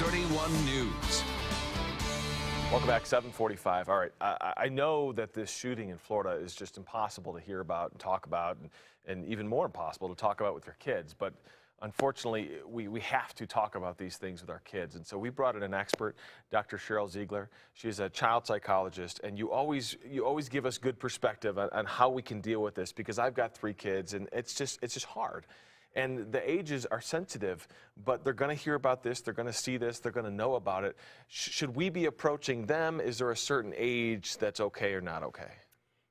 31 News. Welcome back, 7:45. All right, I know that this shooting in Florida is just impossible to hear about and talk about, and even more impossible to talk about with your kids. But unfortunately, we have to talk about these things with our kids. And so we brought in an expert, Dr. Cheryl Ziegler. She's a child psychologist, and you always give us good perspective on how we can deal with this, because I've got 3 kids, and it's just hard. And the ages are sensitive, but they're going to hear about this, they're going to see this, they're going to know about it. Should we be approaching them? Is there a certain age that's okay or not okay?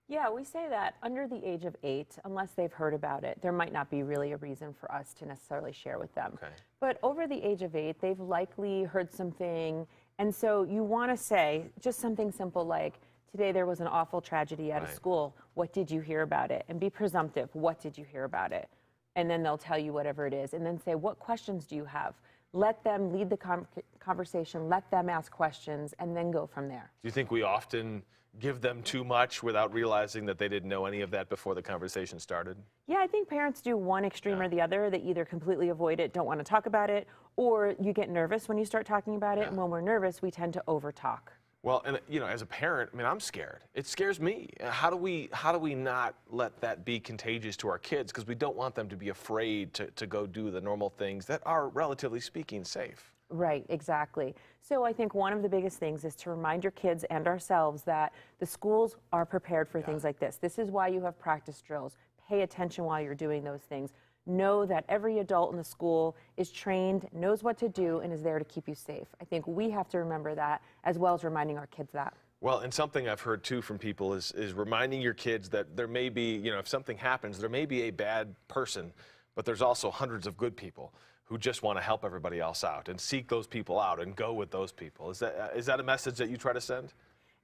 Yeah, we say that under the age of 8, unless they've heard about it, there might not be really a reason for us to necessarily share with them. Okay. But over the age of 8, they've likely heard something, and so you want to say just something simple like, today there was an awful tragedy at a school. What did you hear about it? And be presumptive. What did you hear about it? And then they'll tell you whatever it is. And then say, what questions do you have? Let them lead the conversation, let them ask questions, and then go from there. Do you think we often give them too much without realizing that they didn't know any of that before the conversation started? Yeah, I think parents do one extreme or the other. They either completely avoid it, don't want to talk about it, or you get nervous when you start talking about it. And when we're nervous, we tend to over-talk. Well, and as a parent, I mean, I'm scared. It scares me. How do we not let that be contagious to our kids? Because we don't want them to be afraid to go do the normal things that are, relatively speaking, safe. Right, exactly. So I think one of the biggest things is to remind your kids and ourselves that the schools are prepared for things like this. This is why you have practice drills. Pay attention while you're doing those things. Know that every adult in the school is trained, knows what to do, and is there to keep you safe. I think we have to remember that, as well as reminding our kids that. Well, and something I've heard too from people is reminding your kids that there may be, if something happens, there may be a bad person, but there's also hundreds of good people who just want to help everybody else out, and seek those people out and go with those people. Is that a message that you try to send?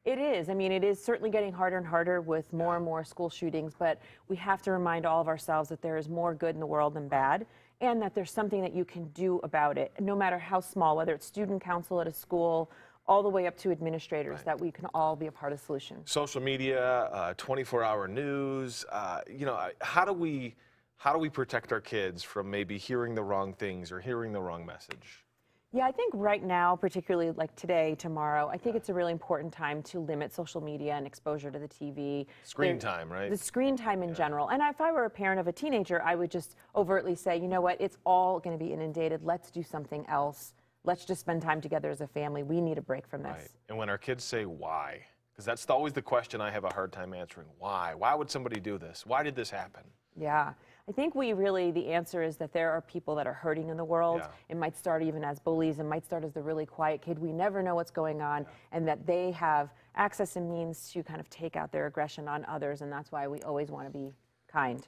It is. I mean, it is certainly getting harder and harder with more and more school shootings, but we have to remind all of ourselves that there is more good in the world than bad, and that there's something that you can do about it, no matter how small, whether it's student council at a school, all the way up to administrators, that we can all be a part of the solution. Social media, 24-hour news, how do we protect our kids from maybe hearing the wrong things or hearing the wrong message? Yeah, I think right now, particularly like today, tomorrow, I think it's a really important time to limit social media and exposure to the TV. Screen time, right? The screen time in general. And if I were a parent of a teenager, I would just overtly say, you know what, it's all going to be inundated. Let's do something else. Let's just spend time together as a family. We need a break from this. Right. And when our kids say why, because that's always the question I have a hard time answering. Why? Why would somebody do this? Why did this happen? Yeah. I think the answer is that there are people that are hurting in the world. It might start even as bullies. It might start as the really quiet kid. We never know what's going on, and that they have access and means to kind of take out their aggression on others, and that's why we always want to be kind.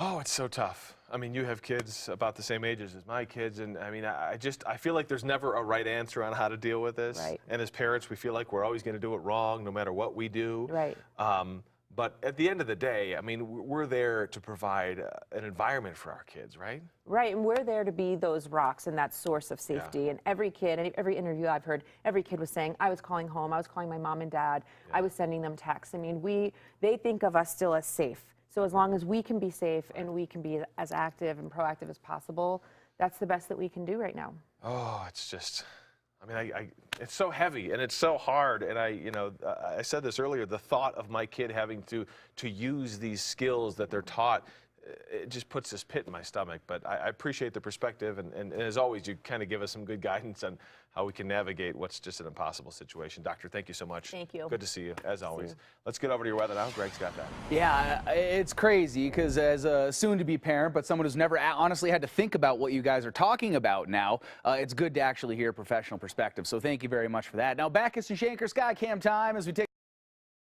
Oh, it's so tough. I mean, you have kids about the same ages as my kids, and I mean, I feel like there's never a right answer on how to deal with this. Right. And as parents, we feel like we're always going to do it wrong no matter what we do. Right. But at the end of the day, I mean, we're there to provide an environment for our kids, right? Right, and we're there to be those rocks and that source of safety. And every kid, and every interview I've heard, every kid was saying, I was calling home, I was calling my mom and dad, I was sending them texts. I mean, they think of us still as safe. So as long as we can be safe and we can be as active and proactive as possible, that's the best that we can do right now. Oh, it's just... I mean, it's so heavy and it's so hard. And I said this earlier, the thought of my kid having to use these skills that they're taught, it just puts this pit in my stomach. But I appreciate the perspective. And as always, you kind of give us some good guidance on how we can navigate what's just an impossible situation. Doctor, thank you so much. Thank you. Good to see you, as always. Let's get over to your weather now. Greg's got that. Yeah, it's crazy because as a soon-to-be parent, but someone who's never honestly had to think about what you guys are talking about now, it's good to actually hear a professional perspective. So thank you very much for that. Now back at Shanker Skycam time as we take